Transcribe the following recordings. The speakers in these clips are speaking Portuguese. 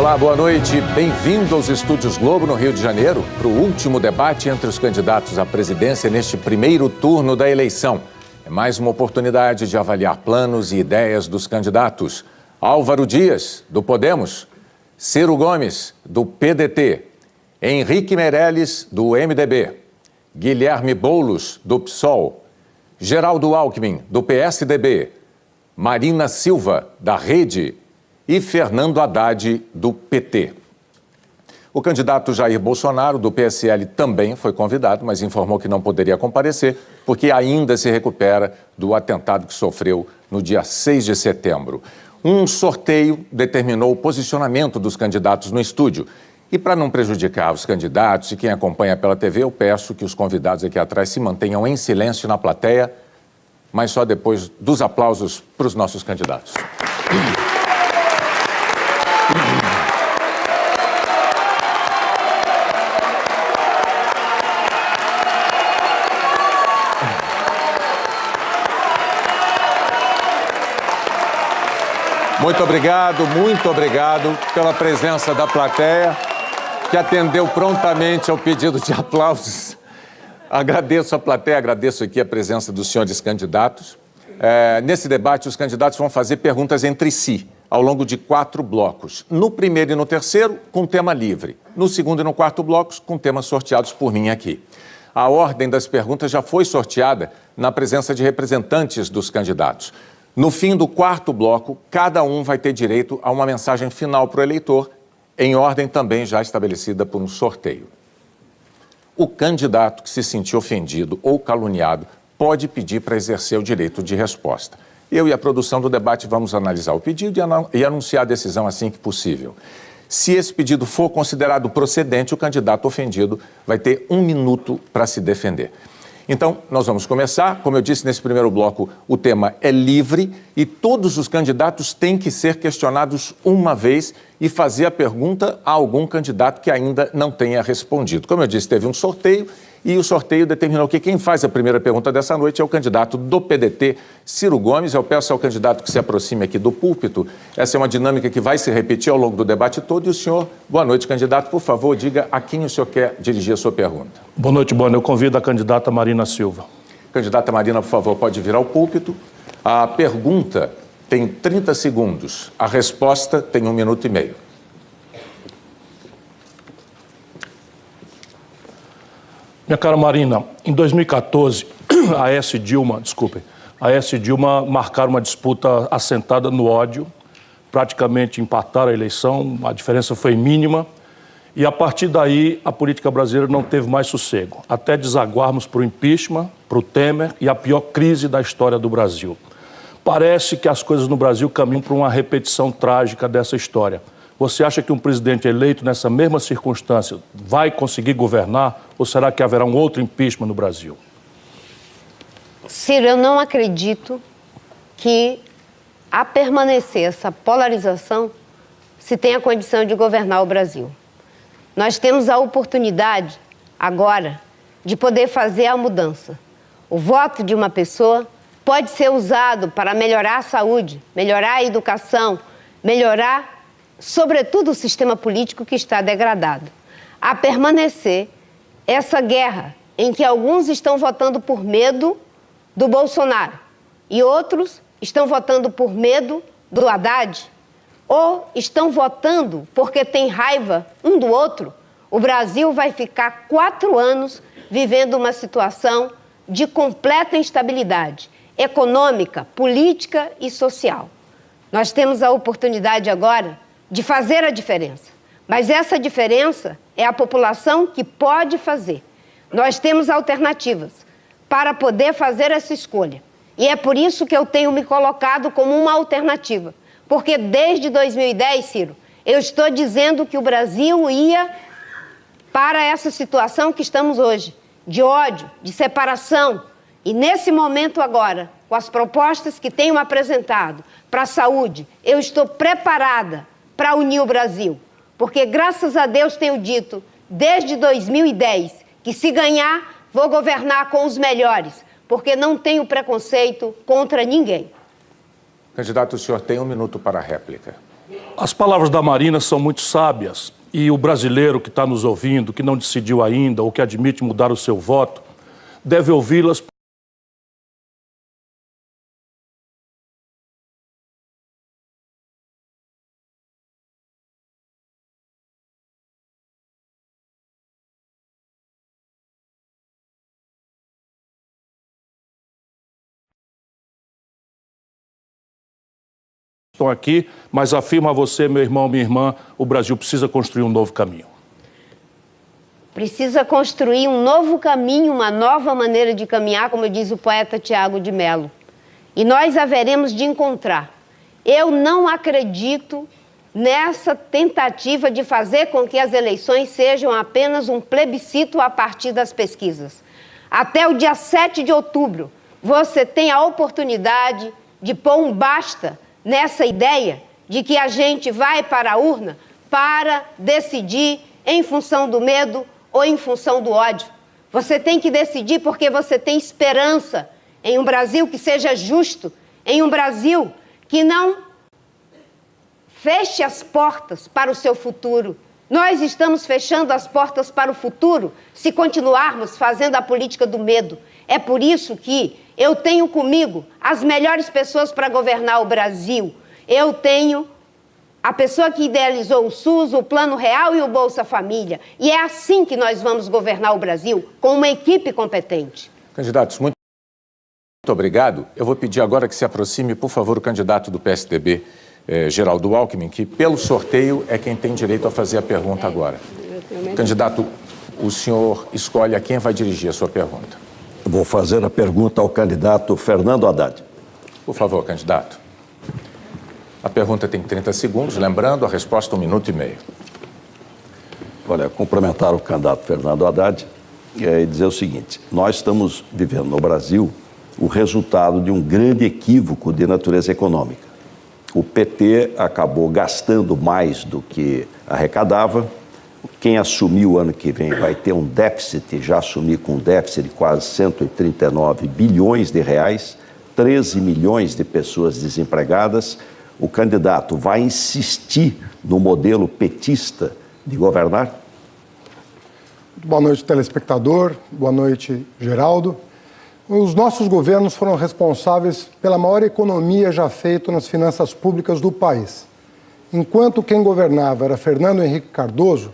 Olá, boa noite. Bem-vindo aos Estúdios Globo, no Rio de Janeiro, para o último debate entre os candidatos à presidência neste primeiro turno da eleição. É mais uma oportunidade de avaliar planos e ideias dos candidatos. Álvaro Dias, do Podemos. Ciro Gomes, do PDT. Henrique Meirelles, do MDB. Guilherme Boulos, do PSOL. Geraldo Alckmin, do PSDB. Marina Silva, da Rede. E Fernando Haddad, do PT. O candidato Jair Bolsonaro, do PSL, também foi convidado, mas informou que não poderia comparecer, porque ainda se recupera do atentado que sofreu no dia 6 de setembro. Um sorteio determinou o posicionamento dos candidatos no estúdio. E para não prejudicar os candidatos e quem acompanha pela TV, eu peço que os convidados aqui atrás se mantenham em silêncio na plateia, mas só depois dos aplausos para os nossos candidatos. Muito obrigado pela presença da plateia, que atendeu prontamente ao pedido de aplausos. Agradeço a plateia, agradeço aqui a presença dos senhores candidatos. Nesse debate, os candidatos vão fazer perguntas entre si, ao longo de 4 blocos. No primeiro e no terceiro, com tema livre. No segundo e no quarto blocos, com temas sorteados por mim aqui. A ordem das perguntas já foi sorteada na presença de representantes dos candidatos. No fim do quarto bloco, cada um vai ter direito a uma mensagem final para o eleitor, em ordem também já estabelecida por um sorteio. O candidato que se sentir ofendido ou caluniado pode pedir para exercer o direito de resposta. Eu e a produção do debate vamos analisar o pedido e anunciar a decisão assim que possível. Se esse pedido for considerado procedente, o candidato ofendido vai ter 1 minuto para se defender. Então, nós vamos começar. Como eu disse nesse primeiro bloco, o tema é livre e todos os candidatos têm que ser questionados uma vez e fazer a pergunta a algum candidato que ainda não tenha respondido. Como eu disse, teve um sorteio e o sorteio determinou que quem faz a primeira pergunta dessa noite é o candidato do PDT, Ciro Gomes. Eu peço ao candidato que se aproxime aqui do púlpito. Essa é uma dinâmica que vai se repetir ao longo do debate todo. E o senhor, boa noite, candidato. Por favor, diga a quem o senhor quer dirigir a sua pergunta. Boa noite, Boni. Eu convido a candidata Marina Silva. Candidata Marina, por favor, pode vir ao púlpito. A pergunta tem 30 segundos. A resposta tem 1 minuto e meio. Minha cara Marina, em 2014, a Aécio e Dilma marcaram uma disputa assentada no ódio, praticamente empataram a eleição, a diferença foi mínima, e a partir daí a política brasileira não teve mais sossego, até desaguarmos para o impeachment, para o Temer e a pior crise da história do Brasil. Parece que as coisas no Brasil caminham para uma repetição trágica dessa história. Você acha que um presidente eleito nessa mesma circunstância vai conseguir governar ou será que haverá um outro impeachment no Brasil? Ciro, eu não acredito que, a permanecer essa polarização, se tenha condição de governar o Brasil. Nós temos a oportunidade, agora, de poder fazer a mudança. O voto de uma pessoa pode ser usado para melhorar a saúde, melhorar a educação, melhorar sobretudo o sistema político que está degradado. A permanecer essa guerra em que alguns estão votando por medo do Bolsonaro e outros estão votando por medo do Haddad ou estão votando porque tem raiva um do outro, o Brasil vai ficar 4 anos vivendo uma situação de completa instabilidade econômica, política e social. Nós temos a oportunidade agora de fazer a diferença. Mas essa diferença é a população que pode fazer. Nós temos alternativas para poder fazer essa escolha. E é por isso que eu tenho me colocado como uma alternativa. Porque desde 2010, Ciro, eu estou dizendo que o Brasil ia para essa situação que estamos hoje, de ódio, de separação. E nesse momento agora, com as propostas que tenho apresentado para a saúde, eu estou preparada para unir o Brasil, porque graças a Deus tenho dito, desde 2010, que se ganhar, vou governar com os melhores, porque não tenho preconceito contra ninguém. Candidato, o senhor tem 1 minuto para a réplica. As palavras da Marina são muito sábias e o brasileiro que está nos ouvindo, que não decidiu ainda ou que admite mudar o seu voto, deve ouvi-las. Estão aqui, mas afirmo a você, meu irmão, minha irmã, o Brasil precisa construir um novo caminho. Precisa construir um novo caminho, uma nova maneira de caminhar, como diz o poeta Tiago de Mello. E nós haveremos de encontrar. Eu não acredito nessa tentativa de fazer com que as eleições sejam apenas um plebiscito a partir das pesquisas. Até o dia 7 de outubro, você tem a oportunidade de pôr um basta nessa ideia de que a gente vai para a urna para decidir em função do medo ou em função do ódio. Você tem que decidir porque você tem esperança em um Brasil que seja justo, em um Brasil que não feche as portas para o seu futuro. Nós estamos fechando as portas para o futuro se continuarmos fazendo a política do medo. É por isso que eu tenho comigo as melhores pessoas para governar o Brasil. Eu tenho a pessoa que idealizou o SUS, o Plano Real e o Bolsa Família. E é assim que nós vamos governar o Brasil, com uma equipe competente. Candidatos, muito obrigado. Eu vou pedir agora que se aproxime, por favor, o candidato do PSDB, Geraldo Alckmin, que pelo sorteio é quem tem direito a fazer a pergunta agora. Candidato, o senhor escolhe a quem vai dirigir a sua pergunta. Vou fazer a pergunta ao candidato Fernando Haddad. Por favor, candidato. A pergunta tem 30 segundos, lembrando, a resposta 1 minuto e meio. Olha, cumprimentar o candidato Fernando Haddad e dizer o seguinte: nós estamos vivendo no Brasil o resultado de um grande equívoco de natureza econômica. O PT acabou gastando mais do que arrecadava. Quem assumir o ano que vem vai ter um déficit, já assumir com um déficit de quase 139 bilhões de reais, 13 milhões de pessoas desempregadas. O candidato vai insistir no modelo petista de governar? Boa noite, telespectador. Boa noite, Geraldo. Os nossos governos foram responsáveis pela maior economia já feita nas finanças públicas do país. Enquanto quem governava era Fernando Henrique Cardoso,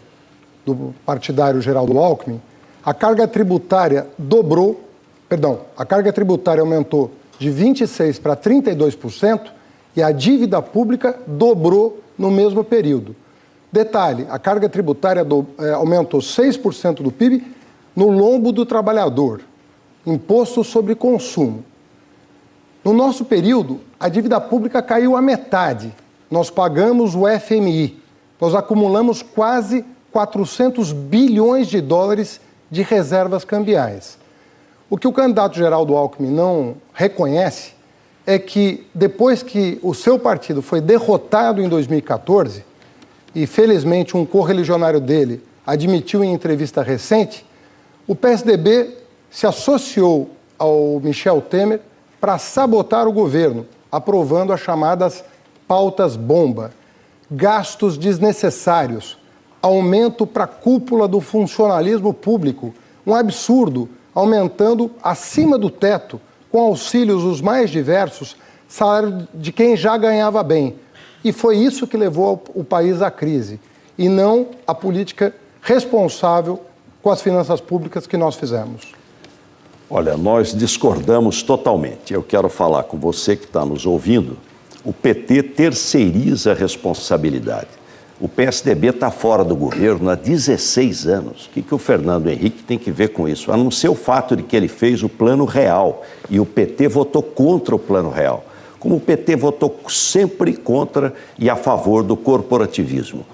do partidário Geraldo Alckmin, a carga tributária aumentou de 26% para 32% e a dívida pública dobrou no mesmo período. Detalhe, a carga tributária aumentou 6% do PIB no lombo do trabalhador, imposto sobre consumo. No nosso período, a dívida pública caiu à metade. Nós pagamos o FMI, nós acumulamos quase 400 bilhões de dólares de reservas cambiais. O que o candidato Geraldo Alckmin não reconhece é que depois que o seu partido foi derrotado em 2014, e felizmente um correligionário dele admitiu em entrevista recente, o PSDB se associou ao Michel Temer para sabotar o governo, aprovando as chamadas pautas bomba, gastos desnecessários, aumento para a cúpula do funcionalismo público, um absurdo, aumentando acima do teto, com auxílios os mais diversos, salário de quem já ganhava bem. E foi isso que levou o país à crise, e não a política responsável com as finanças públicas que nós fizemos. Olha, nós discordamos totalmente. Eu quero falar com você que está nos ouvindo. O PT terceiriza a responsabilidade. O PSDB está fora do governo há 16 anos. O que o Fernando Henrique tem que ver com isso? A não ser o fato de que ele fez o Plano Real e o PT votou contra o Plano Real. Como o PT votou sempre contra e a favor do corporativismo.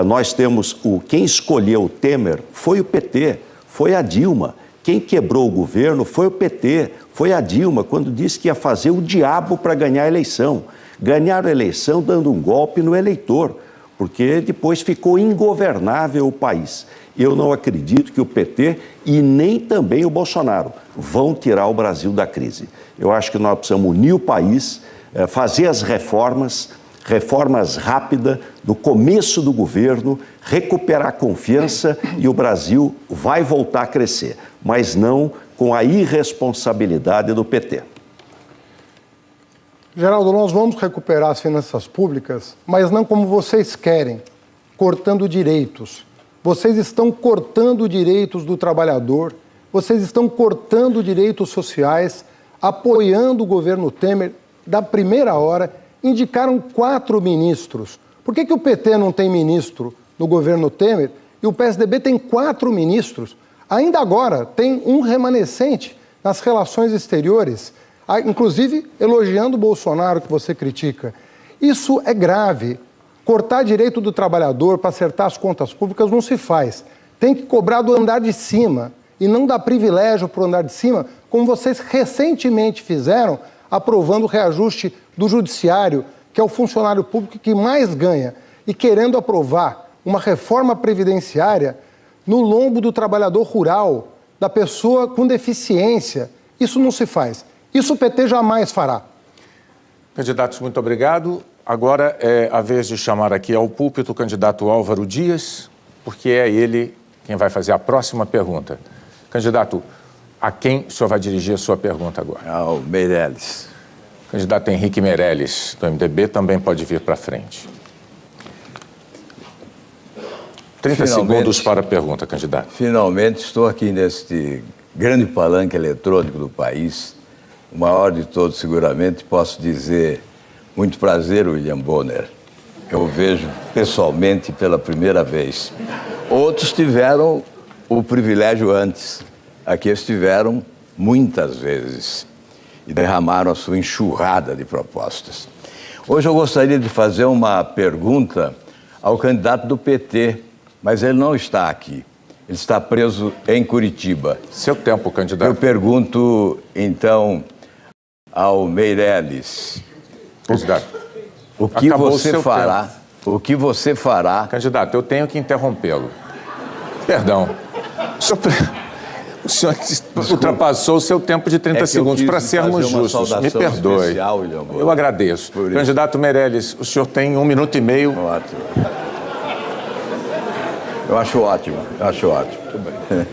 Nós temos quem escolheu o Temer foi o PT, foi a Dilma. Quem quebrou o governo foi o PT, foi a Dilma, quando disse que ia fazer o diabo para ganhar a eleição. Ganhar a eleição dando um golpe no eleitor, porque depois ficou ingovernável o país. Eu não acredito que o PT e nem também o Bolsonaro vão tirar o Brasil da crise. Eu acho que nós precisamos unir o país, fazer as reformas, reformas rápidas no começo do governo, recuperar a confiança e o Brasil vai voltar a crescer, mas não com a irresponsabilidade do PT. Geraldo, nós vamos recuperar as finanças públicas, mas não como vocês querem, cortando direitos. Vocês estão cortando direitos do trabalhador, vocês estão cortando direitos sociais, apoiando o governo Temer da primeira hora, indicaram 4 ministros. Por que o PT não tem ministro no governo Temer e o PSDB tem 4 ministros? Ainda agora tem um remanescente nas relações exteriores, inclusive elogiando o Bolsonaro, que você critica. Isso é grave. Cortar direito do trabalhador para acertar as contas públicas não se faz. Tem que cobrar do andar de cima e não dar privilégio para o andar de cima, como vocês recentemente fizeram, aprovando o reajuste do judiciário, que é o funcionário público que mais ganha, e querendo aprovar uma reforma previdenciária no lombo do trabalhador rural, da pessoa com deficiência. Isso não se faz. Isso o PT jamais fará. Candidatos, muito obrigado. Agora é a vez de chamar aqui ao púlpito o candidato Álvaro Dias, porque é ele quem vai fazer a próxima pergunta. Candidato, a quem o senhor vai dirigir a sua pergunta agora? Ao Meirelles. Candidato Henrique Meirelles, do MDB, também pode vir para frente. 30 segundos para a pergunta, candidato. Finalmente estou aqui neste grande palanque eletrônico do país, o maior de todos seguramente, posso dizer, muito prazer, William Bonner. Eu vejo pessoalmente pela primeira vez. Outros tiveram o privilégio antes, aqui estiveram muitas vezes e derramaram a sua enxurrada de propostas. Hoje eu gostaria de fazer uma pergunta ao candidato do PT, mas ele não está aqui. Ele está preso em Curitiba. Seu tempo, candidato. Eu pergunto, então, ao Meirelles, Candidato, o que acabou você o fará? tempo. O que você fará? Candidato, eu tenho que interrompê-lo. Perdão. O senhor ultrapassou o seu tempo de 30 segundos, para sermos justos. Me perdoe. Especial, eu agradeço. Candidato Meirelles, o senhor tem 1 minuto e meio. Ótimo. Eu acho ótimo, Tudo bem.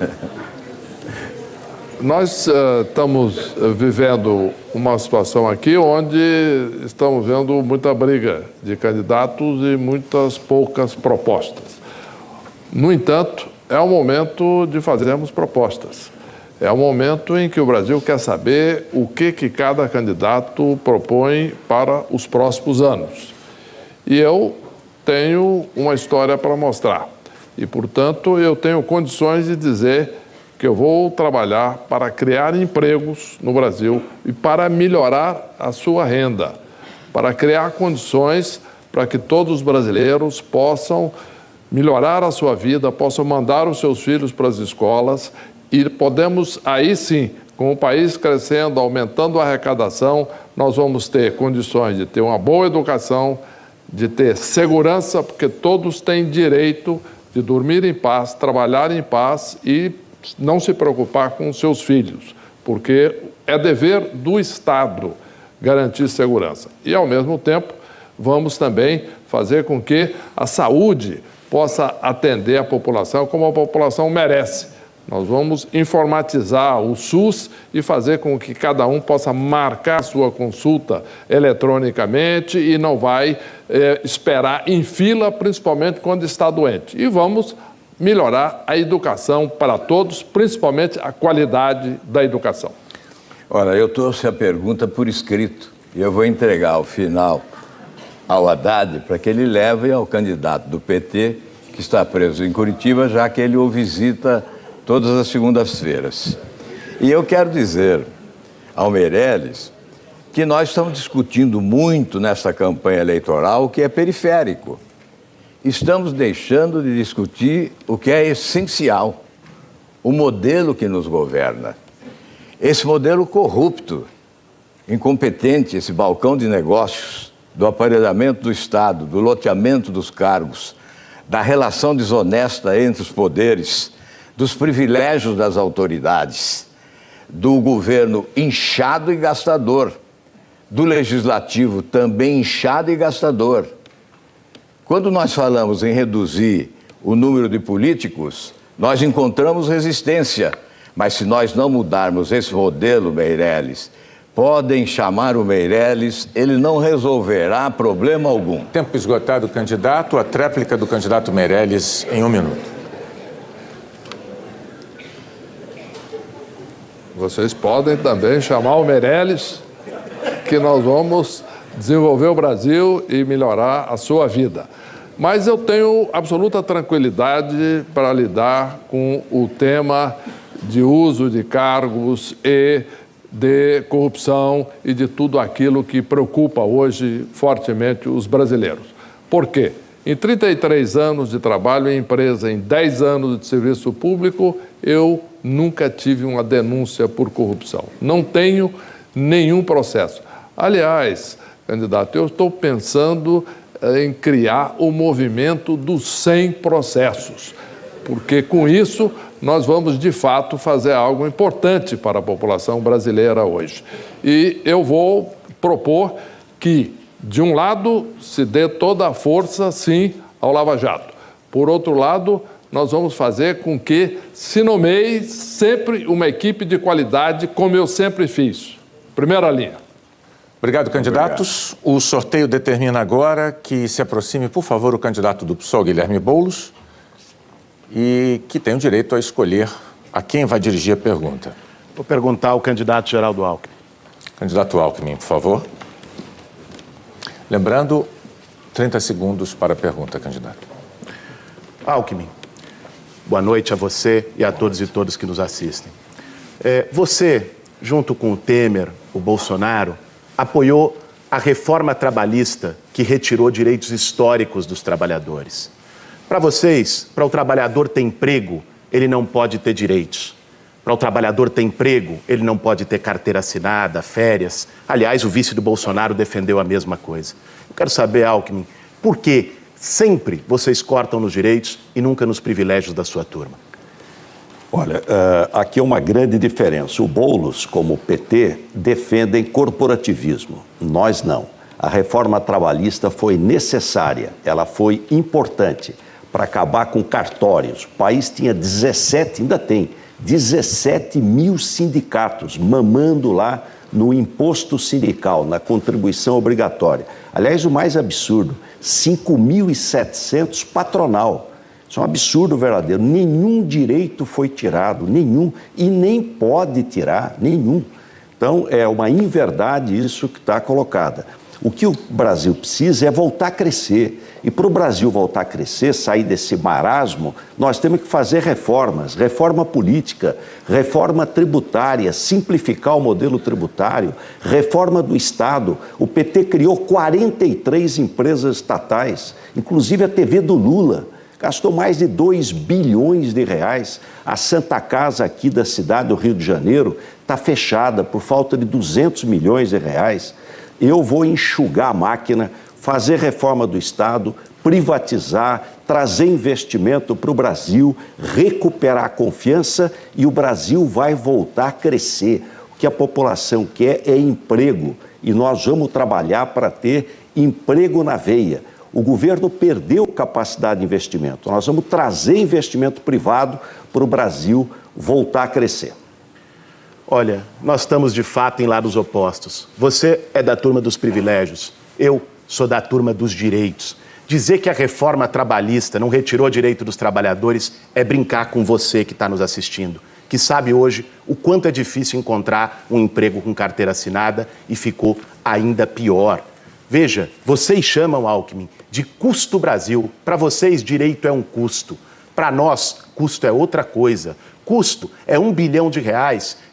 Nós estamos vivendo uma situação aqui onde estamos vendo muita briga de candidatos e muitas poucas propostas. No entanto, é o momento de fazermos propostas. É o momento em que o Brasil quer saber o que cada candidato propõe para os próximos anos. E eu tenho uma história para mostrar. E, portanto, eu tenho condições de dizer que eu vou trabalhar para criar empregos no Brasil e para melhorar a sua renda, para criar condições para que todos os brasileiros possam melhorar a sua vida, possam mandar os seus filhos para as escolas e podemos, aí sim, com o país crescendo, aumentando a arrecadação, nós vamos ter condições de ter uma boa educação, de ter segurança, porque todos têm direito de dormir em paz, trabalhar em paz e não se preocupar com os seus filhos, porque é dever do Estado garantir segurança. E, ao mesmo tempo, vamos também fazer com que a saúde possa atender a população como a população merece. Nós vamos informatizar o SUS e fazer com que cada um possa marcar sua consulta eletronicamente e não vai esperar em fila, principalmente quando está doente. E vamos melhorar a educação para todos, principalmente a qualidade da educação. Ora, eu trouxe a pergunta por escrito e eu vou entregar ao final ao Haddad para que ele leve ao candidato do PT, que está preso em Curitiba, já que ele o visita todas as segundas-feiras. E eu quero dizer ao Meirelles que nós estamos discutindo muito nessa campanha eleitoral o que é periférico. Estamos deixando de discutir o que é essencial, o modelo que nos governa. Esse modelo corrupto, incompetente, esse balcão de negócios, do aparelhamento do Estado, do loteamento dos cargos, da relação desonesta entre os poderes, dos privilégios das autoridades, do governo inchado e gastador, do legislativo também inchado e gastador. Quando nós falamos em reduzir o número de políticos, nós encontramos resistência. Mas se nós não mudarmos esse modelo, Meirelles, podem chamar o Meirelles, ele não resolverá problema algum. Tempo esgotado, candidato. A tréplica do candidato Meirelles em 1 minuto. Vocês podem também chamar o Meirelles, que nós vamos desenvolver o Brasil e melhorar a sua vida. Mas eu tenho absoluta tranquilidade para lidar com o tema de uso de cargos e de corrupção e de tudo aquilo que preocupa hoje fortemente os brasileiros. Por quê? Em 33 anos de trabalho em empresa, em 10 anos de serviço público, eu nunca tive uma denúncia por corrupção. Não tenho nenhum processo. Aliás, candidato, eu estou pensando em criar o movimento dos 100 processos, porque com isso nós vamos, de fato, fazer algo importante para a população brasileira hoje. E eu vou propor que, de um lado, se dê toda a força, sim, ao Lava Jato. Por outro lado, nós vamos fazer com que se nomeie sempre uma equipe de qualidade, como eu sempre fiz. Primeira linha. Obrigado, candidatos. O sorteio determina agora que se aproxime, por favor, o candidato do PSOL, Guilherme Boulos, e que tem o direito a escolher a quem vai dirigir a pergunta. Vou perguntar ao candidato Geraldo Alckmin. Candidato Alckmin, por favor. Lembrando, 30 segundos para a pergunta, candidato. Alckmin, boa noite a você e a todos e todas que nos assistem. Você, junto com o Temer, o Bolsonaro, apoiou a reforma trabalhista que retirou direitos históricos dos trabalhadores. Para vocês, para o trabalhador ter emprego, ele não pode ter direitos. Para o trabalhador ter emprego, ele não pode ter carteira assinada, férias. Aliás, o vice do Bolsonaro defendeu a mesma coisa. Eu quero saber, Alckmin, por que sempre vocês cortam nos direitos e nunca nos privilégios da sua turma? Olha, aqui é uma grande diferença. O Boulos, como o PT, defendem corporativismo. Nós não. A reforma trabalhista foi necessária, ela foi importante para acabar com cartórios. O país tinha 17, ainda tem, 17 mil sindicatos mamando lá no imposto sindical, na contribuição obrigatória. Aliás, o mais absurdo, 5.700 patronal. Isso é um absurdo verdadeiro. Nenhum direito foi tirado, nenhum, e nem pode tirar, nenhum. Então, é uma inverdade isso que está colocada. O que o Brasil precisa é voltar a crescer. E para o Brasil voltar a crescer, sair desse marasmo, nós temos que fazer reformas, reforma política, reforma tributária, simplificar o modelo tributário, reforma do Estado. O PT criou 43 empresas estatais, inclusive a TV do Lula. Gastou mais de 2 bilhões de reais. A Santa Casa aqui da cidade do Rio de Janeiro está fechada por falta de 200 milhões de reais. Eu vou enxugar a máquina, fazer reforma do Estado, privatizar, trazer investimento para o Brasil, recuperar a confiança e o Brasil vai voltar a crescer. O que a população quer é emprego e nós vamos trabalhar para ter emprego na veia. O governo perdeu capacidade de investimento. Nós vamos trazer investimento privado para o Brasil voltar a crescer. Olha, nós estamos de fato em lados opostos. Você é da turma dos privilégios, eu sou da turma dos direitos. Dizer que a reforma trabalhista não retirou direito dos trabalhadores é brincar com você que está nos assistindo, que sabe hoje o quanto é difícil encontrar um emprego com carteira assinada e ficou ainda pior. Veja, vocês chamam, Alckmin, de custo Brasil. Para vocês, direito é um custo. Para nós, custo é outra coisa. Custo é R$1 bilhão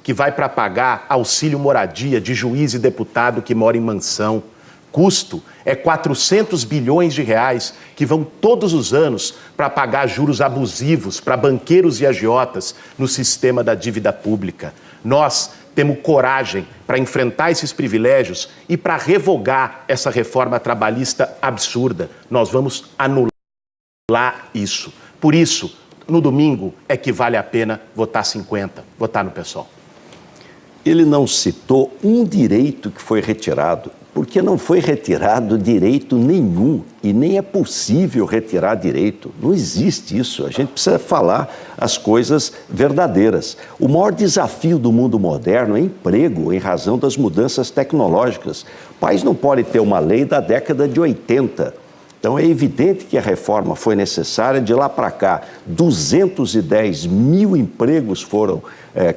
que vai para pagar auxílio moradia de juiz e deputado que mora em mansão. Custo é 400 bilhões de reais que vão todos os anos para pagar juros abusivos para banqueiros e agiotas no sistema da dívida pública. Nós temos coragem para enfrentar esses privilégios e para revogar essa reforma trabalhista absurda. Nós vamos anular isso. Por isso, no domingo é que vale a pena votar 50, votar no PSOL. Ele não citou um direito que foi retirado, porque não foi retirado direito nenhum e nem é possível retirar direito. Não existe isso. A gente precisa falar as coisas verdadeiras. O maior desafio do mundo moderno é emprego, em razão das mudanças tecnológicas. O país não pode ter uma lei da década de 80. Então é evidente que a reforma foi necessária. De lá para cá, 210 mil empregos foram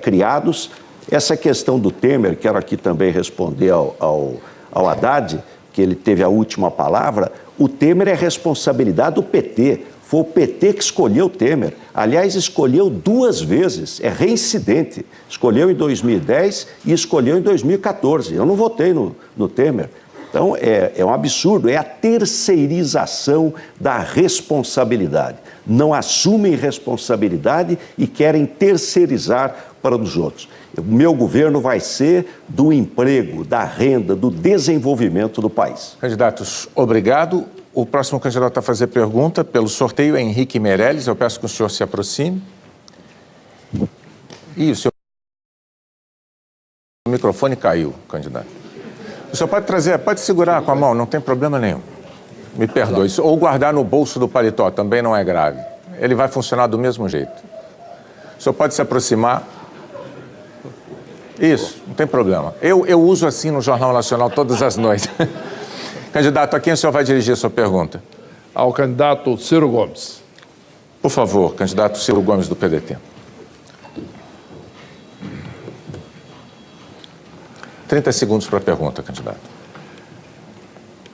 criados. Essa questão do Temer, quero aqui também responder ao Haddad, que ele teve a última palavra. O Temer é responsabilidade do PT. Foi o PT que escolheu o Temer. Aliás, escolheu 2 vezes, é reincidente. Escolheu em 2010 e escolheu em 2014. Eu não votei no Temer. Então, é um absurdo, é a terceirização da responsabilidade. Não assumem responsabilidade e querem terceirizar para os outros. O meu governo vai ser do emprego, da renda, do desenvolvimento do país. Candidatos, obrigado. O próximo candidato a fazer pergunta pelo sorteio é Henrique Meirelles. Eu peço que o senhor se aproxime. Isso. O microfone caiu, candidato. O senhor pode trazer, pode segurar com a mão, não tem problema nenhum. Me perdoe. Ou guardar no bolso do paletó, também não é grave. Ele vai funcionar do mesmo jeito. O senhor pode se aproximar. Isso, não tem problema. Eu uso assim no Jornal Nacional todas as noites. Candidato, a quem o senhor vai dirigir a sua pergunta? Ao candidato Ciro Gomes. Por favor, candidato Ciro Gomes, do PDT. 30 segundos para a pergunta, candidato.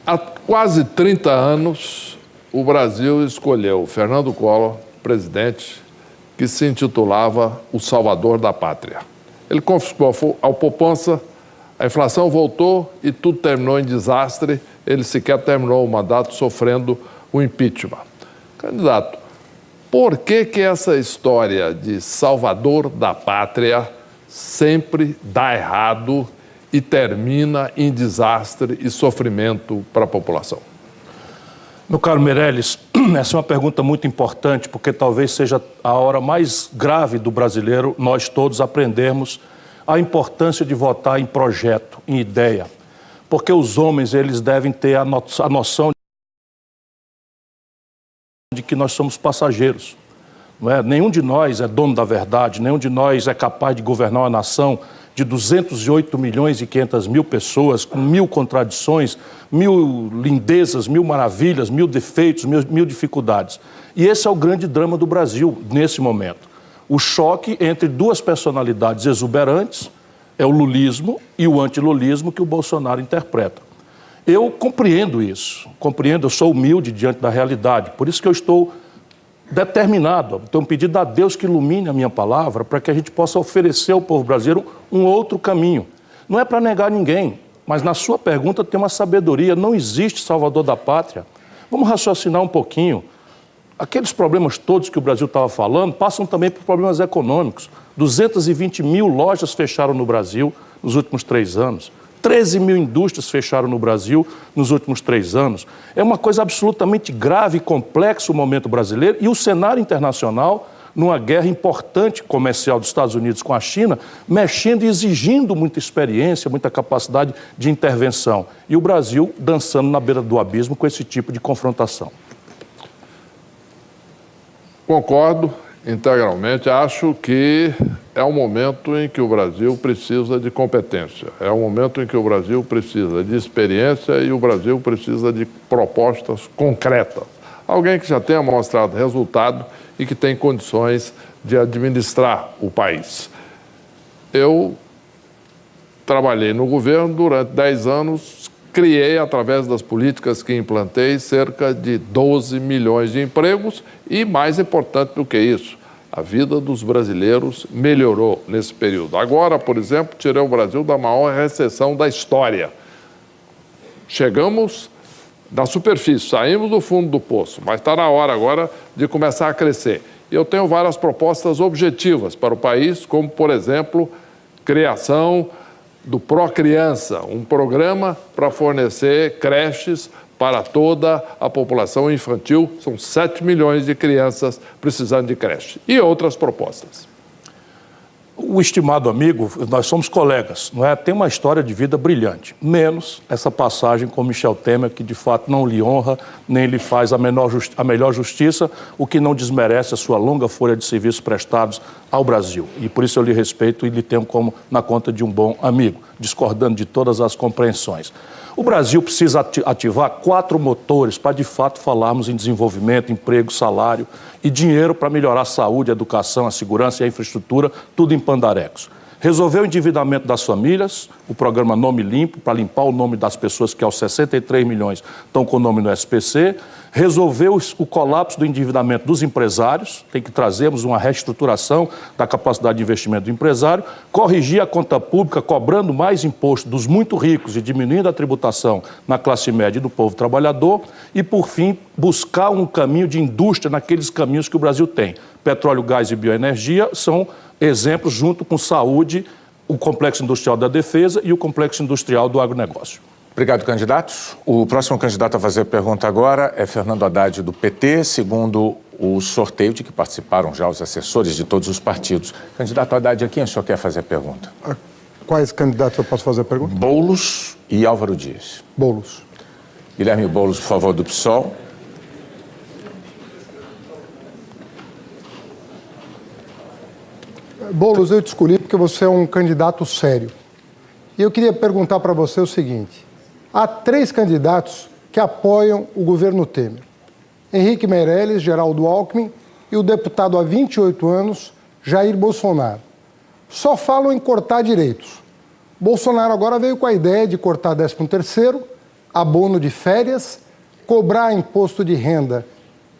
Há quase 30 anos, o Brasil escolheu Fernando Collor, presidente, que se intitulava o Salvador da Pátria. Ele confiscou a poupança, a inflação voltou e tudo terminou em desastre. Ele sequer terminou o mandato sofrendo o impeachment. Candidato, por que essa história de Salvador da Pátria sempre dá errado e termina em desastre e sofrimento para a população? Meu caro Meirelles, essa é uma pergunta muito importante, porque talvez seja a hora mais grave do brasileiro, nós todos aprendermos a importância de votar em projeto, em ideia. Porque os homens, eles devem ter a noção de que nós somos passageiros. Não é? Nenhum de nós é dono da verdade, nenhum de nós é capaz de governar uma nação de 208 milhões e 500 mil pessoas, com 1000 contradições, 1000 lindezas, 1000 maravilhas, 1000 defeitos, 1000 dificuldades. E esse é o grande drama do Brasil nesse momento. O choque entre 2 personalidades exuberantes é o lulismo e o antilulismo que o Bolsonaro interpreta. Eu compreendo isso, eu sou humilde diante da realidade, por isso que eu estou determinado, tenho pedido a Deus que ilumine a minha palavra para que a gente possa oferecer ao povo brasileiro um outro caminho. Não é para negar ninguém, mas na sua pergunta tem uma sabedoria, não existe Salvador da Pátria. Vamos raciocinar um pouquinho. Aqueles problemas todos que o Brasil estava falando passam também por problemas econômicos. 220 mil lojas fecharam no Brasil nos últimos 3 anos. 13 mil indústrias fecharam no Brasil nos últimos 3 anos. É uma coisa absolutamente grave e complexa o momento brasileiro e o cenário internacional, numa guerra importante comercial dos Estados Unidos com a China, mexendo e exigindo muita experiência, muita capacidade de intervenção. E o Brasil dançando na beira do abismo com esse tipo de confrontação. Concordo integralmente. Acho que é um momento em que o Brasil precisa de competência. É um momento em que o Brasil precisa de experiência e o Brasil precisa de propostas concretas. Alguém que já tenha mostrado resultado e que tem condições de administrar o país. Eu trabalhei no governo durante 10 anos, criei, através das políticas que implantei, cerca de 12 milhões de empregos e, mais importante do que isso, a vida dos brasileiros melhorou nesse período. Agora, por exemplo, tirei o Brasil da maior recessão da história. Chegamos na superfície, saímos do fundo do poço, mas está na hora agora de começar a crescer. E eu tenho várias propostas objetivas para o país, como, por exemplo, criação do Procriança, um programa para fornecer creches para toda a população infantil. São 7 milhões de crianças precisando de creche. E outras propostas. O estimado amigo, nós somos colegas, não é? Tem uma história de vida brilhante, menos essa passagem com Michel Temer, que de fato não lhe honra, nem lhe faz a melhor justiça, o que não desmerece a sua longa folha de serviços prestados ao Brasil. E por isso eu lhe respeito e lhe tenho como na conta de um bom amigo, discordando de todas as compreensões. O Brasil precisa ativar 4 motores para, de fato, falarmos em desenvolvimento, emprego, salário e dinheiro para melhorar a saúde, a educação, a segurança e a infraestrutura, tudo em pandarecos. Resolver o endividamento das famílias, o programa Nome Limpo, para limpar o nome das pessoas que aos 63 milhões estão com o nome no SPC. Resolver o colapso do endividamento dos empresários, tem que trazermos uma reestruturação da capacidade de investimento do empresário. Corrigir a conta pública, cobrando mais imposto dos muito ricos e diminuindo a tributação na classe média e do povo trabalhador. E, por fim, buscar um caminho de indústria naqueles caminhos que o Brasil tem. Petróleo, gás e bioenergia são exemplos, junto com saúde, o complexo industrial da defesa e o complexo industrial do agronegócio. Obrigado, candidatos. O próximo candidato a fazer a pergunta agora é Fernando Haddad, do PT, segundo o sorteio de que participaram já os assessores de todos os partidos. Candidato Haddad, a quem o senhor quer fazer a pergunta? A quais candidatos eu posso fazer a pergunta? Boulos e Álvaro Dias. Boulos. Guilherme Boulos, por favor, do PSOL. Boulos, eu te escolhi porque você é um candidato sério. E eu queria perguntar para você o seguinte: há 3 candidatos que apoiam o governo Temer: Henrique Meirelles, Geraldo Alckmin e o deputado há 28 anos, Jair Bolsonaro. Só falam em cortar direitos. Bolsonaro agora veio com a ideia de cortar 13º, abono de férias, cobrar imposto de renda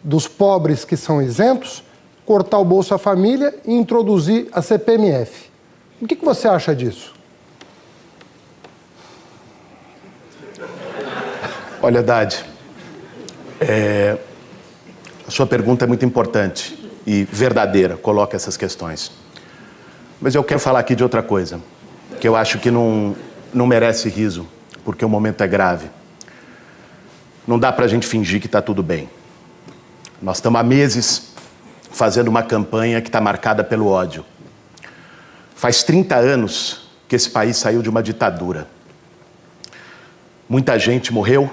dos pobres que são isentos, cortar o Bolsa Família e introduzir a CPMF. O que você acha disso? Olha, Haddad, a sua pergunta é muito importante e verdadeira, coloca essas questões. Mas eu quero falar aqui de outra coisa, que eu acho que não merece riso, porque o momento é grave. Não dá para a gente fingir que está tudo bem. Nós estamos há meses fazendo uma campanha que está marcada pelo ódio. Faz 30 anos que esse país saiu de uma ditadura. Muita gente morreu,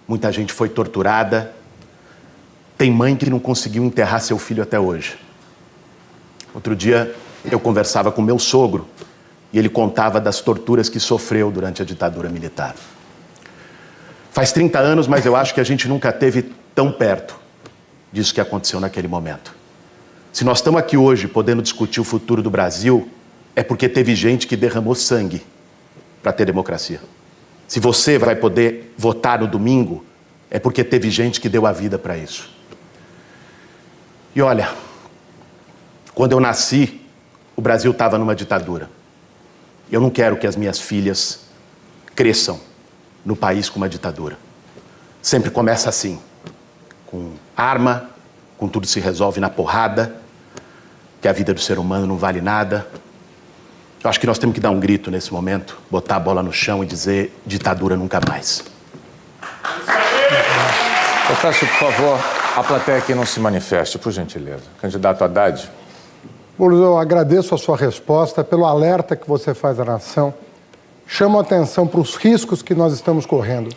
muita gente foi torturada. Tem mãe que não conseguiu enterrar seu filho até hoje. Outro dia eu conversava com meu sogro e ele contava das torturas que sofreu durante a ditadura militar. Faz 30 anos, mas eu acho que a gente nunca esteve tão perto disso que aconteceu naquele momento. Se nós estamos aqui hoje podendo discutir o futuro do Brasil, é porque teve gente que derramou sangue para ter democracia. Se você vai poder votar no domingo, é porque teve gente que deu a vida para isso. E olha, quando eu nasci, o Brasil estava numa ditadura. Eu não quero que as minhas filhas cresçam no país com uma ditadura. Sempre começa assim, com arma, com tudo se resolve na porrada, que a vida do ser humano não vale nada. Eu acho que nós temos que dar um grito nesse momento, botar a bola no chão e dizer: ditadura nunca mais. Eu peço, por favor, a plateia que não se manifeste, por gentileza. Candidato Haddad. Boulos, eu agradeço a sua resposta, pelo alerta que você faz à nação. Chamo a atenção para os riscos que nós estamos correndo.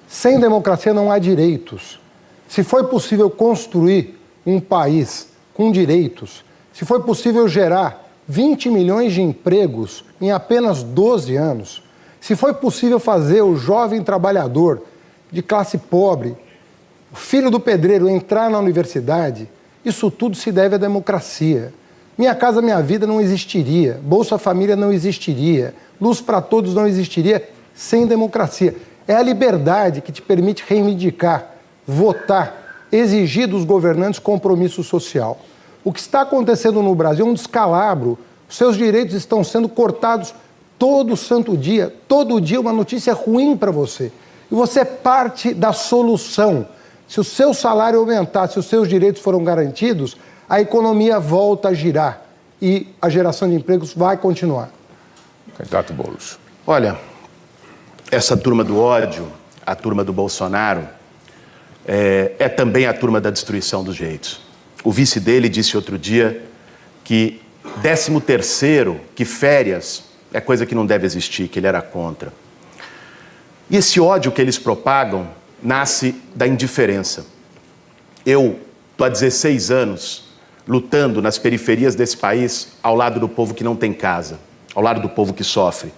Sem democracia não há direitos. Se foi possível construir um país com direitos, se foi possível gerar 20 milhões de empregos em apenas 12 anos, se foi possível fazer o jovem trabalhador de classe pobre, o filho do pedreiro, entrar na universidade, isso tudo se deve à democracia. Minha Casa Minha Vida não existiria, Bolsa Família não existiria, Luz para Todos não existiria sem democracia. É a liberdade que te permite reivindicar, votar, exigir dos governantes compromisso social. O que está acontecendo no Brasil é um descalabro. Os seus direitos estão sendo cortados todo santo dia. Todo dia uma notícia ruim para você. E você é parte da solução. Se o seu salário aumentar, se os seus direitos foram garantidos, a economia volta a girar e a geração de empregos vai continuar. Candidato Boulos. Olha, essa turma do ódio, a turma do Bolsonaro, é também a turma da destruição dos direitos. O vice dele disse outro dia que 13º, que férias é coisa que não deve existir, que ele era contra. E esse ódio que eles propagam nasce da indiferença. Eu estou há 16 anos lutando nas periferias desse país ao lado do povo que não tem casa, ao lado do povo que sofre,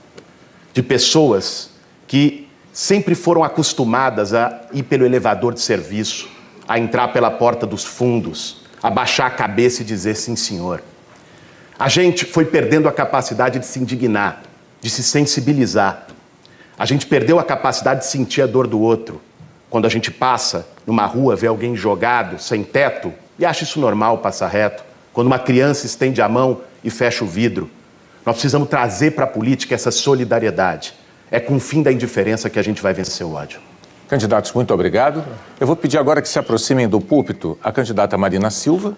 de pessoas que sempre foram acostumadas a ir pelo elevador de serviço, a entrar pela porta dos fundos, a baixar a cabeça e dizer sim, senhor. A gente foi perdendo a capacidade de se indignar, de se sensibilizar. A gente perdeu a capacidade de sentir a dor do outro. Quando a gente passa numa rua, vê alguém jogado, sem teto, e acha isso normal, passar reto. Quando uma criança estende a mão e fecha o vidro. Nós precisamos trazer para a política essa solidariedade. É com o fim da indiferença que a gente vai vencer o ódio. Candidatos, muito obrigado. Eu vou pedir agora que se aproximem do púlpito a candidata Marina Silva,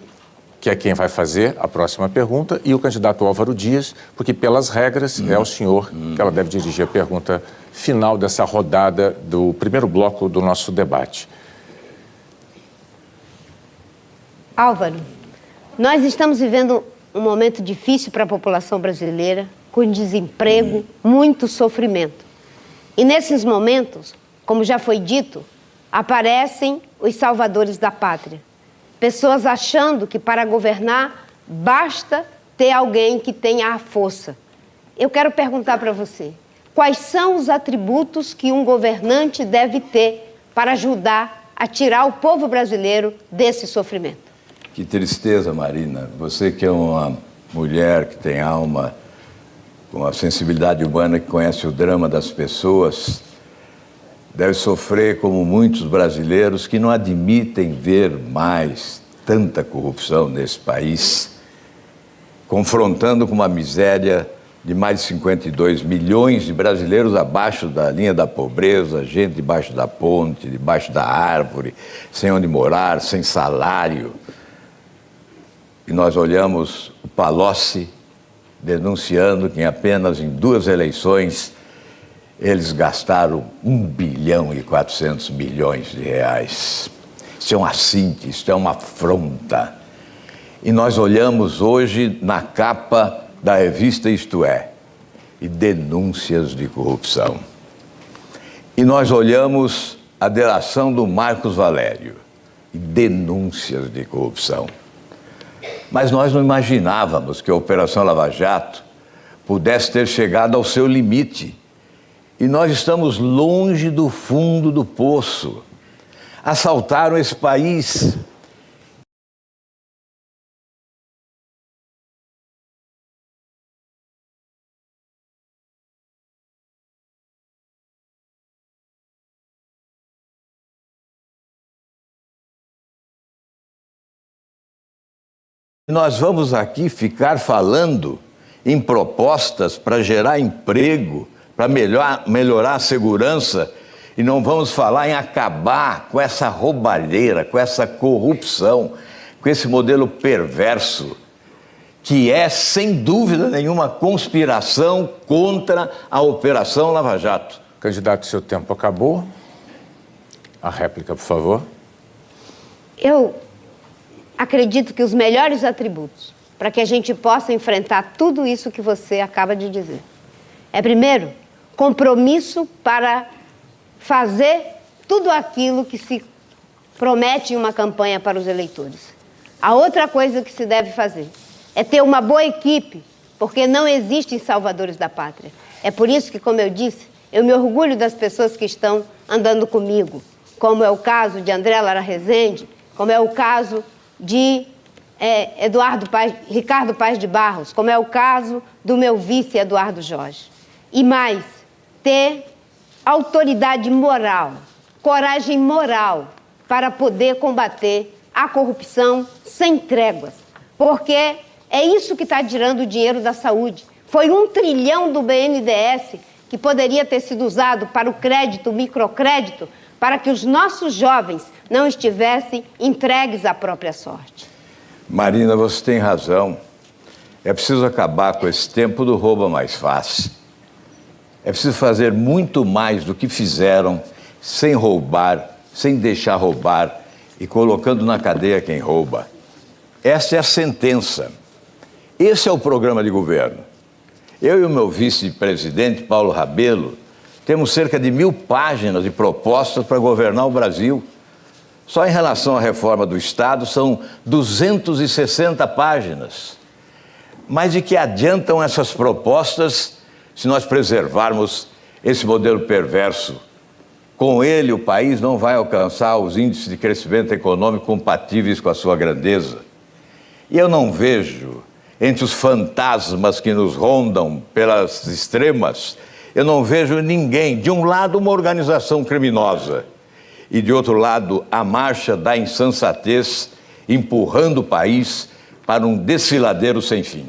que é quem vai fazer a próxima pergunta, e o candidato Álvaro Dias, porque pelas regras é ao senhor que ela deve dirigir a pergunta final dessa rodada do primeiro bloco do nosso debate. Álvaro, nós estamos vivendo um momento difícil para a população brasileira, com desemprego, muito sofrimento. E nesses momentos, como já foi dito, aparecem os salvadores da pátria. Pessoas achando que para governar basta ter alguém que tenha a força. Eu quero perguntar para você, quais são os atributos que um governante deve ter para ajudar a tirar o povo brasileiro desse sofrimento? Que tristeza, Marina. Você que é uma mulher que tem alma, com a sensibilidade humana, que conhece o drama das pessoas, deve sofrer como muitos brasileiros que não admitem ver mais tanta corrupção nesse país, confrontando com uma miséria de mais de 52 milhões de brasileiros abaixo da linha da pobreza, gente debaixo da ponte, debaixo da árvore, sem onde morar, sem salário. E nós olhamos o Palocci denunciando que apenas em 2 eleições eles gastaram 1,4 bilhão de reais. Isso é um assinte, isso é uma afronta. E nós olhamos hoje na capa da revista Isto É, e denúncias de corrupção. E nós olhamos a delação do Marcos Valério, e denúncias de corrupção. Mas nós não imaginávamos que a Operação Lava Jato pudesse ter chegado ao seu limite. E nós estamos longe do fundo do poço. Assaltaram esse país. Nós vamos aqui ficar falando em propostas para gerar emprego, para melhorar a segurança, e não vamos falar em acabar com essa roubalheira, com essa corrupção, com esse modelo perverso, que é, sem dúvida nenhuma, conspiração contra a Operação Lava Jato. Candidato, seu tempo acabou. A réplica, por favor. Eu acredito que os melhores atributos para que a gente possa enfrentar tudo isso que você acaba de dizer é, primeiro, compromisso para fazer tudo aquilo que se promete em uma campanha para os eleitores. A outra coisa que se deve fazer é ter uma boa equipe, porque não existem salvadores da pátria. É por isso que, como eu disse, eu me orgulho das pessoas que estão andando comigo, como é o caso de André Lara Rezende, como é o caso de Ricardo Paes de Barros, como é o caso do meu vice Eduardo Jorge. E mais, ter autoridade moral, coragem moral para poder combater a corrupção sem tréguas, porque é isso que está tirando o dinheiro da saúde. Foi 1 trilhão do BNDES que poderia ter sido usado para o crédito, o microcrédito, para que os nossos jovens não estivessem entregues à própria sorte. Marina, você tem razão. É preciso acabar com esse tempo do rouba mais fácil. É preciso fazer muito mais do que fizeram, sem roubar, sem deixar roubar e colocando na cadeia quem rouba. Essa é a sentença. Esse é o programa de governo. Eu e o meu vice-presidente, Paulo Rabelo, temos cerca de 1000 páginas de propostas para governar o Brasil. Só em relação à reforma do Estado são 260 páginas. Mas de que adiantam essas propostas se nós preservarmos esse modelo perverso? Com ele, o país não vai alcançar os índices de crescimento econômico compatíveis com a sua grandeza. E eu não vejo, entre os fantasmas que nos rondam pelas extremas, eu não vejo ninguém, de um lado uma organização criminosa e de outro lado a marcha da insensatez, empurrando o país para um desfiladeiro sem fim.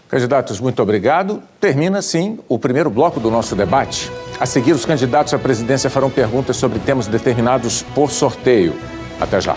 Candidatos, muito obrigado. Termina, sim, o primeiro bloco do nosso debate. A seguir, os candidatos à presidência farão perguntas sobre temas determinados por sorteio. Até já.